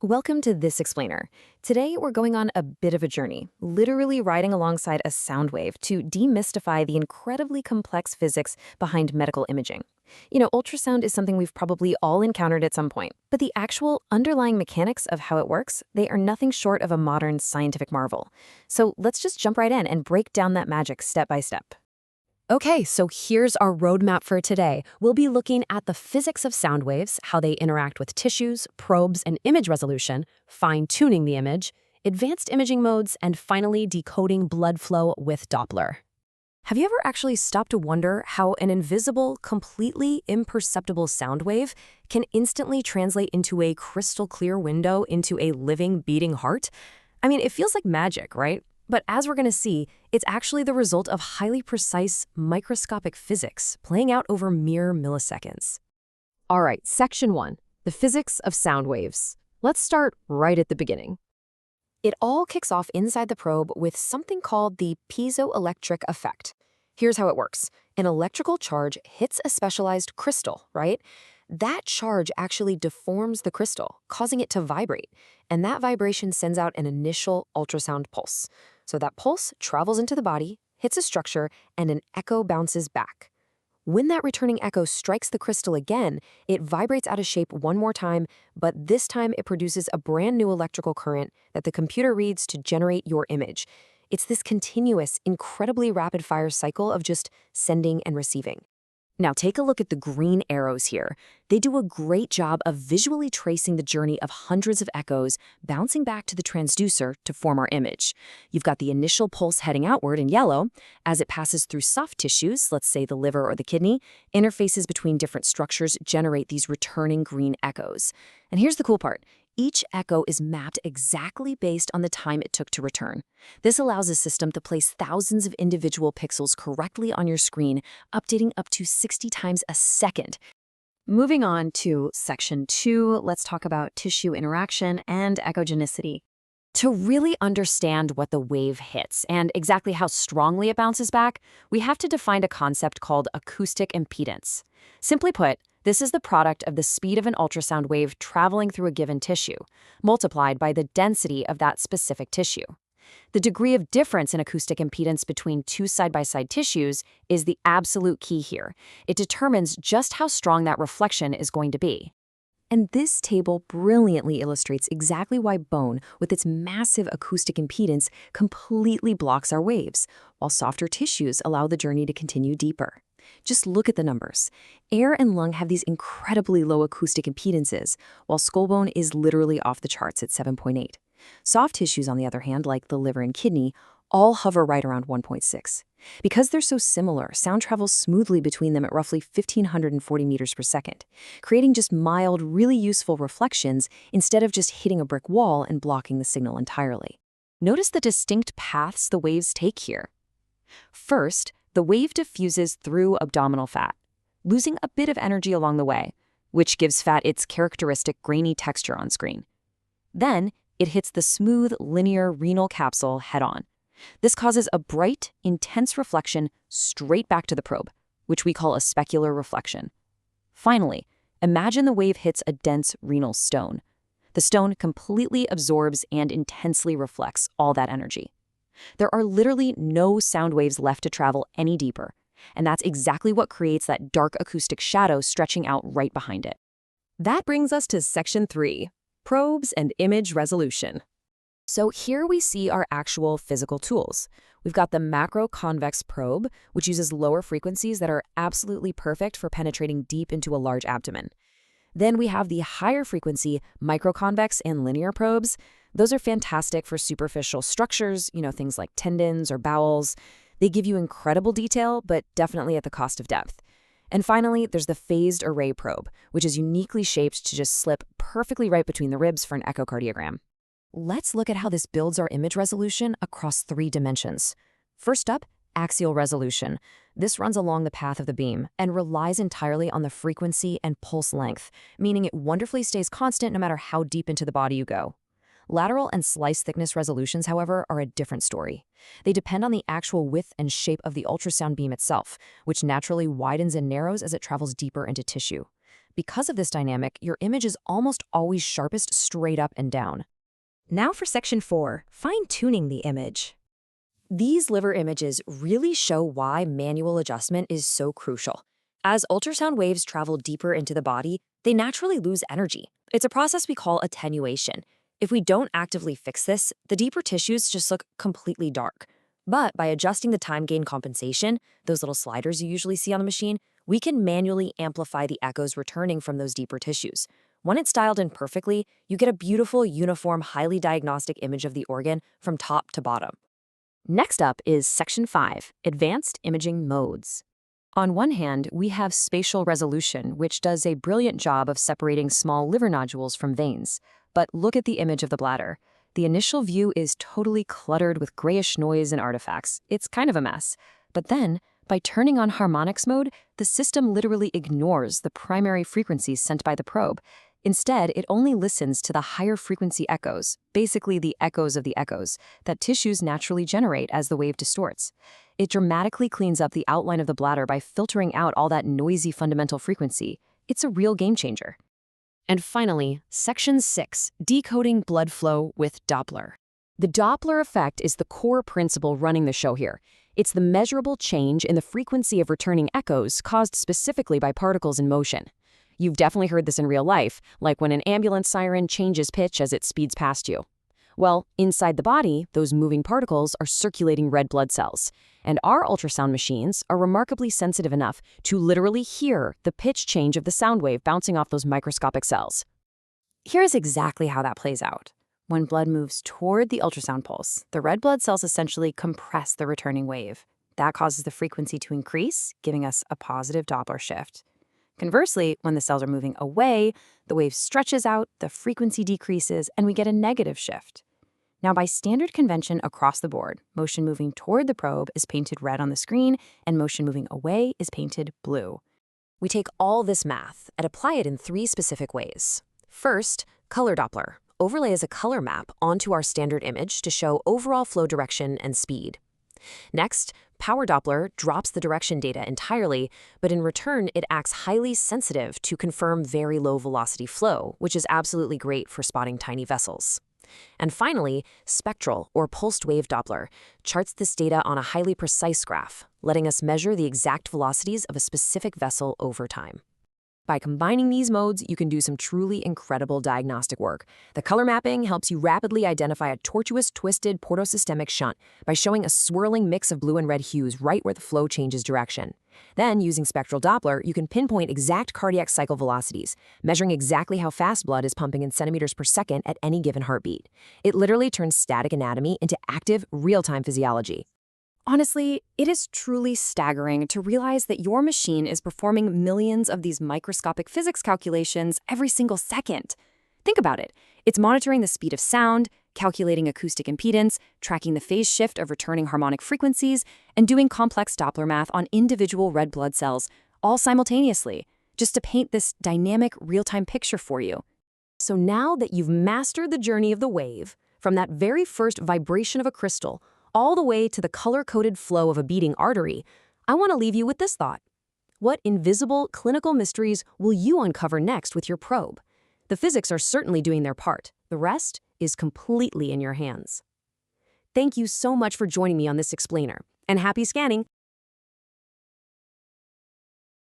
Welcome to This Explainer. Today, we're going on a bit of a journey, literally riding alongside a sound wave to demystify the incredibly complex physics behind medical imaging. Ultrasound is something we've probably all encountered at some point, but the actual underlying mechanics of how it works, they are nothing short of a modern scientific marvel. So let's just jump right in and break down that magic step by step. Okay, so here's our roadmap for today. We'll be looking at the physics of sound waves, how they interact with tissues, probes, and image resolution, fine-tuning the image, advanced imaging modes, and finally decoding blood flow with Doppler. Have you ever actually stopped to wonder how an invisible, completely imperceptible sound wave can instantly translate into a crystal clear window into a living, beating heart? I mean, it feels like magic, right? But as we're going to see, it's actually the result of highly precise microscopic physics playing out over mere milliseconds. All right, section 1, the physics of sound waves. Let's start right at the beginning. It all kicks off inside the probe with something called the piezoelectric effect. Here's how it works. An electrical charge hits a specialized crystal, right? That charge actually deforms the crystal, causing it to vibrate, and that vibration sends out an initial ultrasound pulse. So that pulse travels into the body, hits a structure, and an echo bounces back. When that returning echo strikes the crystal again, it vibrates out of shape one more time, but this time it produces a brand new electrical current that the computer reads to generate your image. It's this continuous, incredibly rapid-fire cycle of just sending and receiving. Now take a look at the green arrows here. They do a great job of visually tracing the journey of hundreds of echoes bouncing back to the transducer to form our image. You've got the initial pulse heading outward in yellow. As it passes through soft tissues, let's say the liver or the kidney, interfaces between different structures generate these returning green echoes. And here's the cool part. Each echo is mapped exactly based on the time it took to return. This allows the system to place thousands of individual pixels correctly on your screen, updating up to 60 times a second. Moving on to section 2, let's talk about tissue interaction and echogenicity. To really understand what the wave hits and exactly how strongly it bounces back, we have to define a concept called acoustic impedance. Simply put, this is the product of the speed of an ultrasound wave traveling through a given tissue, multiplied by the density of that specific tissue. The degree of difference in acoustic impedance between two side-by-side tissues is the absolute key here. It determines just how strong that reflection is going to be. And this table brilliantly illustrates exactly why bone, with its massive acoustic impedance, completely blocks our waves, while softer tissues allow the journey to continue deeper. Just look at the numbers. Air and lung have these incredibly low acoustic impedances, while skull bone is literally off the charts at 7.8. Soft tissues, on the other hand, like the liver and kidney, all hover right around 1.6. Because they're so similar, sound travels smoothly between them at roughly 1,540 meters per second, creating just mild, really useful reflections instead of just hitting a brick wall and blocking the signal entirely. Notice the distinct paths the waves take here. First, the wave diffuses through abdominal fat, losing a bit of energy along the way, which gives fat its characteristic grainy texture on screen. Then, it hits the smooth, linear renal capsule head-on. This causes a bright, intense reflection straight back to the probe, which we call a specular reflection. Finally, imagine the wave hits a dense renal stone. The stone completely absorbs and intensely reflects all that energy. There are literally no sound waves left to travel any deeper, and that's exactly what creates that dark acoustic shadow stretching out right behind it. That brings us to section 3, probes and image resolution. So here we see our actual physical tools. We've got the macro-convex probe, which uses lower frequencies that are absolutely perfect for penetrating deep into a large abdomen. Then we have the higher frequency microconvex and linear probes. Those are fantastic for superficial structures, things like tendons or bowels. They give you incredible detail, but definitely at the cost of depth. And finally, there's the phased array probe, which is uniquely shaped to just slip perfectly right between the ribs for an echocardiogram. Let's look at how this builds our image resolution across 3 dimensions. First up, axial resolution. This runs along the path of the beam and relies entirely on the frequency and pulse length, meaning it wonderfully stays constant no matter how deep into the body you go. Lateral and slice thickness resolutions, however, are a different story. They depend on the actual width and shape of the ultrasound beam itself, which naturally widens and narrows as it travels deeper into tissue. Because of this dynamic, your image is almost always sharpest straight up and down. Now for section 4, fine-tuning the image. These liver images really show why manual adjustment is so crucial. As ultrasound waves travel deeper into the body, they naturally lose energy. It's a process we call attenuation. If we don't actively fix this, the deeper tissues just look completely dark. But by adjusting the time gain compensation, those little sliders you usually see on the machine, we can manually amplify the echoes returning from those deeper tissues. When it's dialed in perfectly, you get a beautiful, uniform, highly diagnostic image of the organ from top to bottom. Next up is section 5, advanced imaging modes. On one hand, we have spatial resolution, which does a brilliant job of separating small liver nodules from veins. But look at the image of the bladder. The initial view is totally cluttered with grayish noise and artifacts. It's kind of a mess. But then, by turning on harmonics mode, the system literally ignores the primary frequencies sent by the probe. Instead, it only listens to the higher frequency echoes, basically the echoes of the echoes, that tissues naturally generate as the wave distorts. It dramatically cleans up the outline of the bladder by filtering out all that noisy fundamental frequency. It's a real game changer. And finally, section 6, decoding blood flow with Doppler. The Doppler effect is the core principle running the show here. It's the measurable change in the frequency of returning echoes caused specifically by particles in motion. You've definitely heard this in real life, like when an ambulance siren changes pitch as it speeds past you. Well, inside the body, those moving particles are circulating red blood cells, and our ultrasound machines are remarkably sensitive enough to literally hear the pitch change of the sound wave bouncing off those microscopic cells. Here's exactly how that plays out. When blood moves toward the ultrasound pulse, the red blood cells essentially compress the returning wave. That causes the frequency to increase, giving us a positive Doppler shift. Conversely, when the cells are moving away, the wave stretches out, the frequency decreases, and we get a negative shift. Now, by standard convention across the board, motion moving toward the probe is painted red on the screen, and motion moving away is painted blue. We take all this math and apply it in 3 specific ways. First, color Doppler overlays a color map onto our standard image to show overall flow direction and speed. Next, power Doppler drops the direction data entirely, but in return, it acts highly sensitive to confirm very low velocity flow, which is absolutely great for spotting tiny vessels. And finally, spectral, or pulsed wave Doppler, charts this data on a highly precise graph, letting us measure the exact velocities of a specific vessel over time. By combining these modes, you can do some truly incredible diagnostic work. The color mapping helps you rapidly identify a tortuous, twisted portosystemic shunt by showing a swirling mix of blue and red hues right where the flow changes direction. Then, using spectral Doppler, you can pinpoint exact cardiac cycle velocities, measuring exactly how fast blood is pumping in centimeters per second at any given heartbeat. It literally turns static anatomy into active, real-time physiology. Honestly, it is truly staggering to realize that your machine is performing millions of these microscopic physics calculations every single second. Think about it. It's monitoring the speed of sound, calculating acoustic impedance, tracking the phase shift of returning harmonic frequencies, and doing complex Doppler math on individual red blood cells, all simultaneously, just to paint this dynamic, real-time picture for you. So now that you've mastered the journey of the wave, from that very first vibration of a crystal, all the way to the color-coded flow of a beating artery, I want to leave you with this thought. What invisible clinical mysteries will you uncover next with your probe? The physics are certainly doing their part. The rest is completely in your hands. Thank you so much for joining me on this explainer, and happy scanning!